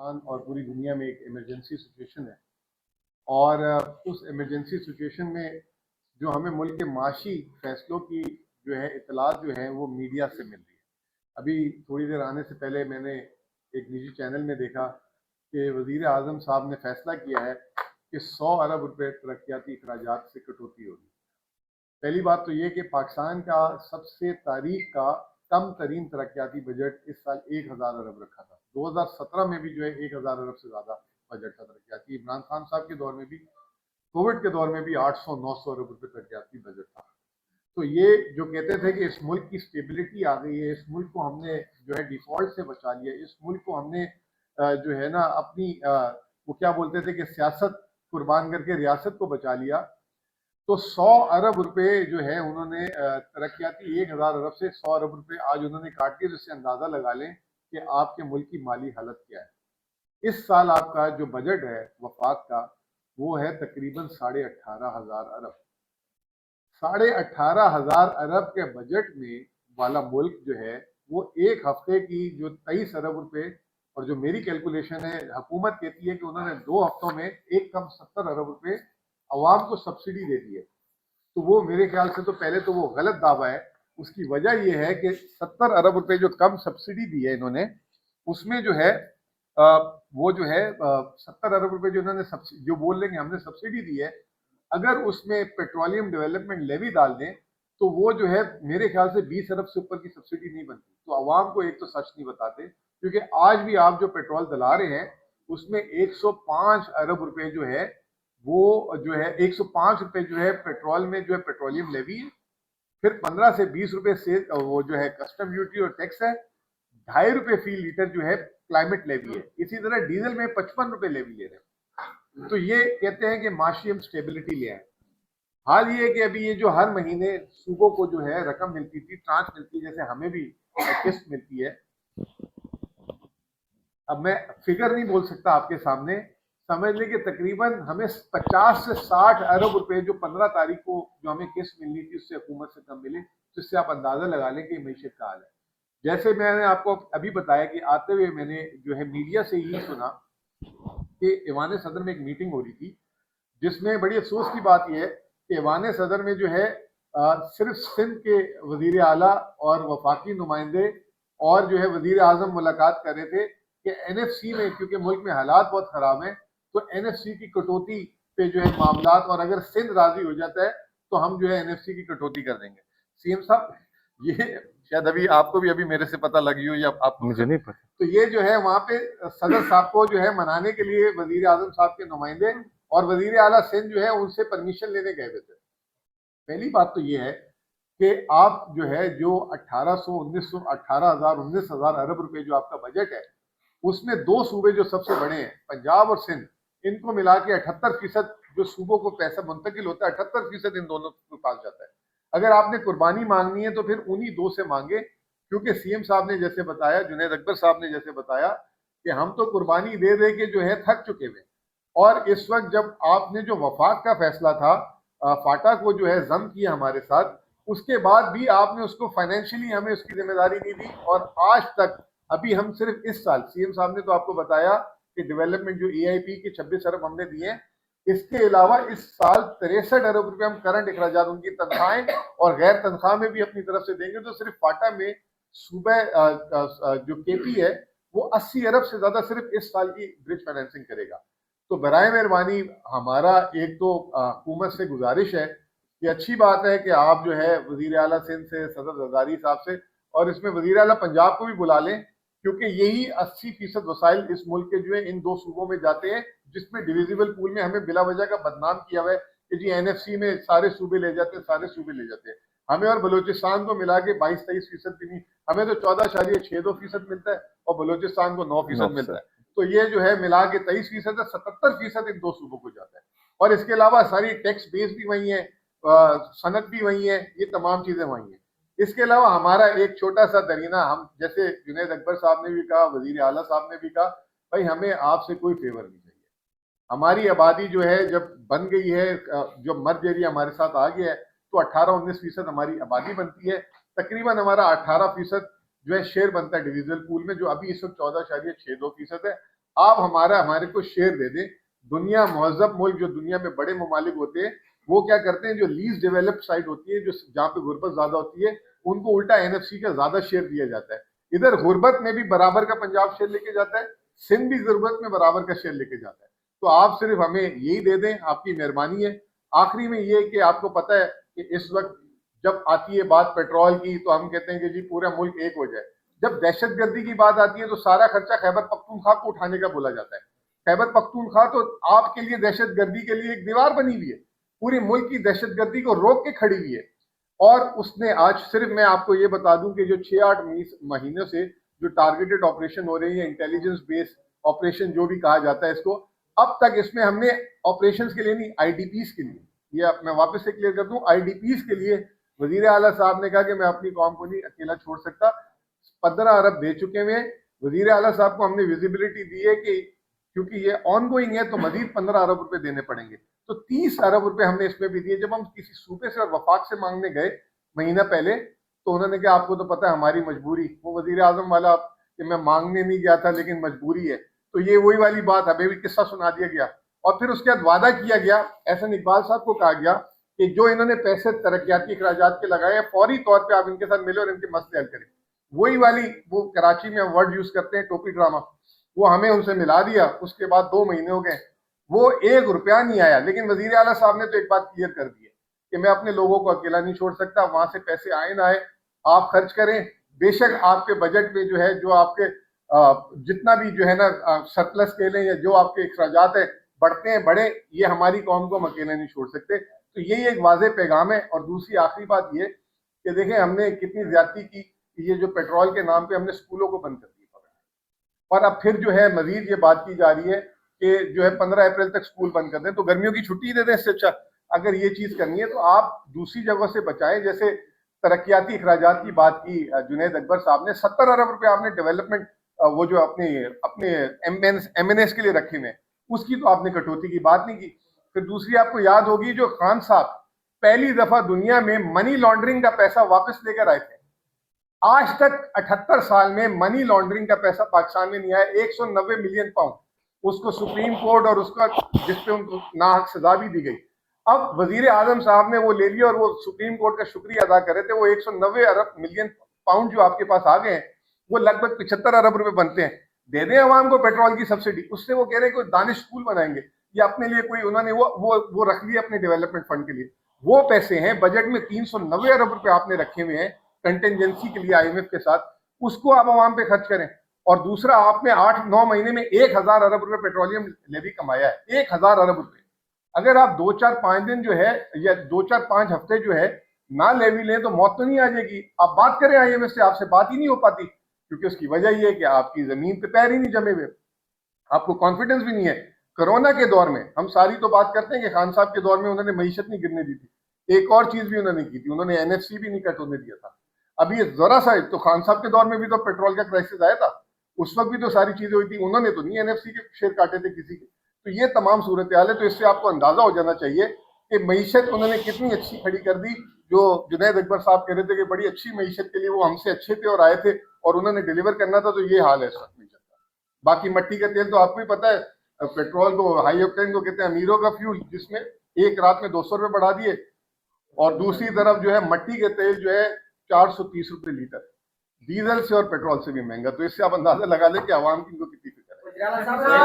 پاکستان اور پوری دنیا میں ایک ایمرجنسی سچویشن ہے، اور اس ایمرجنسی سچویشن میں جو ہمیں ملک کے معاشی فیصلوں کی جو ہے اطلاعات جو ہیں وہ میڈیا سے مل رہی ہے۔ ابھی تھوڑی دیر آنے سے پہلے میں نے ایک نجی چینل میں دیکھا کہ وزیر اعظم صاحب نے فیصلہ کیا ہے کہ 100 ارب روپے ترقیاتی اخراجات سے کٹوتی ہوگی۔ پہلی بات تو یہ کہ پاکستان کا سب سے تاریخ کا کم ترین ترقیاتی بجٹ اس سال 1000 ارب رکھا تھا۔ 2017 میں بھی جو ہے 1000 ارب سے زیادہ بجٹ تھا ترقیاتی۔ عمران خان صاحب کے دور میں بھی، کووڈ کے دور میں بھی 800-900 ارب روپے ترقیاتی بجٹ تھا۔ تو یہ جو کہتے تھے کہ اس ملک کی سٹیبلٹی آ گئی ہے، اس ملک کو ہم نے جو ہے ڈیفالٹ سے بچا لیا، اس ملک کو ہم نے جو ہے نا اپنی وہ کیا بولتے تھے کہ سیاست قربان کر کے ریاست کو بچا لیا، تو 100 ارب روپے جو ہے انہوں نے ترقیاتی 1000 ارب سے 100 ارب روپے آج انہوں نے کاٹ کے، جس سے اندازہ لگا لیں کہ آپ کے ملک کی مالی حالت کیا ہے۔ اس سال آپ کا جو بجٹ ہے وفاق کا وہ ہے تقریباً 18,500 ارب۔ 18,500 ارب کے بجٹ میں والا ملک جو ہے وہ ایک ہفتے کی جو 23 ارب روپے، اور جو میری کیلکولیشن ہے حکومت کہتی ہے کہ انہوں نے 2 ہفتوں میں ایک کم 70 ارب روپے عوام کو سبسڈی دے دی ہے، تو وہ میرے خیال سے تو پہلے تو وہ غلط دعویٰ ہے۔ اس کی وجہ یہ ہے کہ 70 ارب روپے جو کم سبسڈی دی ہے انہوں نے، اس میں جو ہے وہ جو ہے 70 ارب روپے جو انہوں نے جو بول رہے ہیں کہ ہم نے سبسڈی دی ہے، اگر اس میں پیٹرولیم ڈیولپمنٹ لیوی ڈال دیں تو وہ جو ہے میرے خیال سے 20 ارب سے اوپر کی سبسڈی نہیں بنتی۔ تو عوام کو ایک تو سچ نہیں بتاتے، کیونکہ آج بھی آپ جو پیٹرول دلا رہے ہیں اس میں 105 ارب روپے جو ہے وہ جو ہے 105 روپے جو ہے پیٹرول میں جو ہے پیٹرولیم لیوی ہے، پھر 15 سے 20 روپے سے وہ جو ہے کسٹم ڈیوٹی اور ٹیکس ہے، 2.5 روپے فی لیٹر جو ہے کلائمیٹ لیوی ہے، اسی طرح ڈیزل میں 55 روپے لیوی لے رہے ہیں۔ تو یہ کہتے ہیں کہ معاشی ہم سٹیبلٹی لے آئیں۔ حال یہ ہے کہ ابھی یہ جو ہر مہینے صوبوں کو جو ہے رقم ملتی تھی، ٹرانچ ملتی ہے، جیسے ہمیں بھی قسط ملتی ہے، اب میں فگر نہیں بول سکتا آپ کے سامنے، سمجھ لیں کہ تقریباً ہمیں 50 سے 60 ارب روپے جو 15 تاریخ کو جو ہمیں قسط ملنی تھی اس سے حکومت سے کم ملے، جس سے آپ اندازہ لگا لیں کہ معیشت کا حال ہے۔ جیسے میں نے آپ کو ابھی بتایا کہ آتے ہوئے میں نے جو ہے میڈیا سے یہ سنا کہ ایوان صدر میں ایک میٹنگ ہو رہی تھی، جس میں بڑی افسوس کی بات یہ ہے کہ ایوان صدر میں جو ہے صرف سندھ کے وزیر اعلیٰ اور وفاقی نمائندے اور جو ہے وزیر اعظم ملاقات کر رہے تھے کہ این ایف سی میں، کیونکہ ملک میں حالات بہت خراب ہیں، تو این ایف سی کی کٹوتی پہ جو ہے معاملات، اور اگر سندھ راضی ہو جاتا ہے تو ہم جو ہے این ایف سی کی کٹوتی کر دیں گے۔ سی ایم صاحب، یہ شاید ابھی آپ کو بھی ابھی میرے سے پتہ لگی ہو یا آپ کو مجھے نہیں پتا، تو یہ جو ہے وہاں پہ صدر صاحب کو جو ہے منانے کے لیے وزیر اعظم صاحب کے نمائندے اور وزیر اعلیٰ سندھ جو ہے ان سے پرمیشن لینے گئے ہوئے تھے۔ پہلی بات تو یہ ہے کہ آپ جو ہے جو 18,000 ارب روپے جو آپ کا بجٹ ہے، اس میں 2 صوبے جو سب سے بڑے ہیں پنجاب اور سندھ، ان کو ملا کے 78% جو صوبوں کو پیسہ منتقل ہوتا ہے 78% ان دونوں کے پاس جاتا ہے۔ اگر آپ نے قربانی مانگنی ہے تو پھر انہی 2 سے مانگے، کیونکہ سی ایم صاحب نے جیسے بتایا، جنید اکبر صاحب نے جیسے بتایا کہ ہم تو قربانی دے دے کے جو ہے تھک چکے ہوئے، اور اس وقت جب آپ نے جو وفاق کا فیصلہ تھا، فاٹا کو جو ہے ضم کیا ہمارے ساتھ، اس کے بعد بھی آپ نے اس کو فائنینشلی ہمیں اس کی ذمہ داری نہیں دی، اور آج تک ابھی ہم صرف اس سال سی ایم صاحب نے تو آپ کو بتایا کہ ڈیولپمنٹ جو ای آئی پی کے 26 ارب ہم نے دیے ہیں، اس کے علاوہ اس سال 63 ارب روپے ہم کرنٹ اخراجات ان کی تنخواہیں اور غیر تنخواہ میں بھی اپنی طرف سے دیں گے، تو صرف فاٹا میں صوبہ جو کے پی ہے وہ 80 ارب سے زیادہ صرف اس سال کی برج فائنینسنگ کرے گا۔ تو برائے مہربانی ہمارا ایک تو حکومت سے گزارش ہے کہ اچھی بات ہے کہ آپ جو ہے وزیر اعلیٰ سندھ سے صدر زرداری صاحب سے، اور اس میں وزیر اعلیٰ پنجاب کو بھی بلا لیں، کیونکہ یہی 80% وسائل اس ملک کے جو ہے ان 2 صوبوں میں جاتے ہیں، جس میں ڈویزیبل پول میں ہمیں بلا وجہ کا بدنام کیا ہوا ہے کہ جی این ایف سی میں سارے صوبے لے جاتے ہیں، سارے صوبے لے جاتے ہیں۔ ہمیں اور بلوچستان کو ملا کے 22-23% بھی نہیں، ہمیں تو 14.62% ملتا ہے اور بلوچستان کو 9% ملتا ہے۔ تو یہ جو ہے ملا کے 23% ہے، 77% ان 2 صوبوں کو جاتا ہے، اور اس کے علاوہ ساری ٹیکس بیس بھی وہی ہے، صنعت بھی وہی ہے، یہ تمام چیزیں وہی ہیں۔ اس کے علاوہ ہمارا ایک چھوٹا سا درینہ، ہم جیسے جنید اکبر صاحب نے بھی کہا، وزیر اعلیٰ صاحب نے بھی کہا، بھائی ہمیں آپ سے کوئی فیور نہیں چاہیے۔ ہماری آبادی جو ہے جب بن گئی ہے، جو مرج ایریا ہمارے ساتھ آ گیا ہے، تو 18-19% ہماری آبادی بنتی ہے، تقریباً ہمارا 18% جو ہے شیئر بنتا ہے ڈویژل پول میں، جو ابھی اس وقت 14.62% ہے، آپ ہمارے کو شیئر دے دیں. دنیا مہذب ملک جو دنیا میں بڑے ممالک ہوتے ہیں وہ کیا کرتے ہیں, جو لیسٹ ڈیولپڈ سائٹ ہوتی ہے, جو جہاں پہ غربت زیادہ ہوتی ہے, ان کو الٹا NFC کا زیادہ شیئر دیا جاتا ہے. ادھر غربت میں بھی برابر کا پنجاب شیئر لے کے جاتا ہے, سندھ بھی غربت میں برابر کا شیئر لے کے جاتا ہے. تو آپ صرف ہمیں یہی دے دیں, آپ کی مہربانی ہے. آخری میں یہ کہ آپ کو پتہ ہے کہ اس وقت جب آتی ہے بات پیٹرول کی تو ہم کہتے ہیں کہ جی پورا ملک ایک ہو جائے. جب دہشت گردی کی بات آتی ہے تو سارا خرچہ خیبر پختونخوا کو اٹھانے کا بولا جاتا ہے. خیبر پختونخوا تو آپ کے لیے دہشت گردی کے لیے ایک دیوار بنی ہوئی ہے, پوری ملک کی دہشت گردی کو روک کے کھڑی ہوئی ہے. اور اس نے آج صرف میں آپ کو یہ بتا دوں کہ جو 6-8 مہینوں سے جو ٹارگیٹڈ آپریشن ہو رہی ہیں, انٹیلیجنس بیس آپریشن جو بھی کہا جاتا ہے اس کو, اب تک اس میں ہم نے آپریشنز کے لیے نہیں, IDPs کے لیے, یہ میں واپس سے کلیئر کر دوں, IDPs کے لیے وزیر اعلیٰ صاحب نے کہا کہ میں اپنی قوم کو نہیں اکیلا چھوڑ سکتا. 15 ارب دے چکے ہوئے. وزیر اعلیٰ صاحب کو ہم نے ویزیبلٹی دی ہے کہ کیونکہ یہ آن گوئنگ ہے تو مزید 15 ارب روپے دینے پڑیں گے, تو 30 ارب روپے ہم نے اس میں بھی دیے. جب ہم کسی صوبے سے اور وفاق سے مانگنے گئے مہینہ پہلے تو انہوں نے کہا آپ کو تو پتہ ہے ہماری مجبوری, وہ وزیر اعظم والا کہ میں مانگنے نہیں گیا تھا لیکن مجبوری ہے. تو یہ وہی والی بات, ہمیں بھی قصہ سنا دیا گیا. اور پھر اس کے بعد وعدہ کیا گیا, احسن اقبال صاحب کو کہا گیا کہ جو انہوں نے پیسے ترقیاتی اخراجات کے لگائے ہیں فوری طور پہ آپ ان کے ساتھ ملے اور ان کے مسئلے حل کریں. وہی والی وہ کراچی میں ورڈ یوز کرتے ہیں ٹوپی ڈرامہ, وہ ہمیں ان سے ملا دیا. اس کے بعد 2 مہینے ہو گئے, وہ 1 روپیہ نہیں آیا. لیکن وزیر اعلیٰ صاحب نے تو ایک بات کلیئر کر دی ہے کہ میں اپنے لوگوں کو اکیلا نہیں چھوڑ سکتا, وہاں سے پیسے آئے نہ آئے آپ خرچ کریں. بے شک آپ کے بجٹ میں جو ہے جو آپ کے جتنا بھی جو ہے نا سرپلس کے لیں یا جو آپ کے اخراجات ہیں بڑھتے ہیں بڑھے, یہ ہماری قوم کو ہم اکیلے نہیں چھوڑ سکتے. تو یہی ایک واضح پیغام ہے. اور دوسری آخری بات یہ کہ دیکھیں ہم نے کتنی زیادتی کی, یہ جو پیٹرول کے نام پہ ہم نے اسکولوں کو بند کر دیا, اور اب پھر جو ہے مزید یہ بات کی جا رہی ہے کہ جو ہے 15 اپریل تک اسکول بند کر دیں. تو گرمیوں کی چھٹی دے دیں, اس سے اچھا اگر یہ چیز کرنی ہے تو آپ دوسری جگہوں سے بچائیں. جیسے ترقیاتی اخراجات کی بات کی جنید اکبر صاحب نے, 70 ارب روپے آپ نے ڈیولپمنٹ وہ جو اپنے MNS کے لیے رکھے ہوئے, اس کی تو آپ نے کٹوتی کی بات نہیں کی. پھر دوسری آپ کو یاد ہوگی جو خان صاحب پہلی دفعہ دنیا میں منی لانڈرنگ کا پیسہ واپس لے کر آئے تھے, آج تک 78 سال میں منی لانڈرنگ کا پیسہ پاکستان میں نہیں آیا. 190 ملین پاؤنڈ, اس کو سپریم کورٹ اور اس کا جس پہ ان کو ناحق سزا بھی دی گئی. اب وزیر اعظم صاحب نے وہ لے لیا اور وہ سپریم کورٹ کا شکریہ ادا کر رہے تھے. وہ 190 ملین پاؤنڈ جو آپ کے پاس آ گئے ہیں وہ لگ بھگ 75 ارب روپے بنتے ہیں. دے دیں عوام کو پیٹرول کی سبسڈی. اس سے وہ کہہ رہے ہیں کوئی دانش اسکول بنائیں گے یا اپنے لیے کوئی انہوں نے وہ رکھ لیا اپنے ڈیولپمنٹ فنڈ کے لیے. وہ پیسے ہیں بجٹ میں 390 ارب روپے آپ نے رکھے ہوئے ہیں کنٹینجنسی کے لیے IMF کے ساتھ, اس کو آپ عوام پہ خرچ کریں. اور دوسرا آپ نے 8-9 مہینے میں 1000 ارب روپے پیٹرولیم لیوی کمایا ہے, 1000 ارب روپے. اگر آپ 2-4-5 دن جو ہے یا 2-4-5 ہفتے جو ہے نہ لیوی لیں تو موت تو نہیں آ جائے گی. آپ بات کریں IMF سے, آپ سے بات ہی نہیں ہو پاتی, کیونکہ اس کی وجہ یہ ہے کہ آپ کی زمین پہ پیر ہی نہیں جمے ہوئے, آپ کو کانفیڈنس بھی نہیں ہے. کرونا کے دور میں ہم ساری تو بات کرتے ہیں کہ خان صاحب کے دور میں انہوں نے معیشت نہیں گرنے دی تھی, ایک اور چیز بھی انہوں نے کی تھی, انہوں نے NFC بھی نہیں کٹ ہونے دیا تھا. ابھی ذرا سا تو خان صاحب کے دور میں بھی تو پیٹرول کا کرائسس آیا تھا, اس وقت بھی تو ساری چیزیں ہوئی تھی, انہوں نے تو نہیں NFC کے شیئر کاٹے تھے کسی کے. تو یہ تمام صورتحال ہے. تو اس سے آپ کو اندازہ ہو جانا چاہیے کہ معیشت انہوں نے کتنی اچھی کھڑی کر دی. جو جنید اکبر صاحب کہہ رہے تھے کہ بڑی اچھی معیشت کے لیے وہ ہم سے اچھے تھے اور آئے تھے اور انہوں نے ڈیلیور کرنا تھا, تو یہ حال ہے اس وقت معیشت کا. باقی مٹی کا تیل تو آپ کو ہی پتہ ہے, پیٹرول کو ہائی آکٹین کو کہتے ہیں امیروں کا فیول, جس میں ایک رات میں 200 روپے بڑھا دیے, اور دوسری طرف جو ہے مٹی کے تیل جو ہے 430 روپے لیٹر, ڈیزل سے اور پیٹرول سے بھی مہنگا. تو اس سے آپ اندازہ لگا لیں کہ عوام کی ان کو کتنی فکر ہے.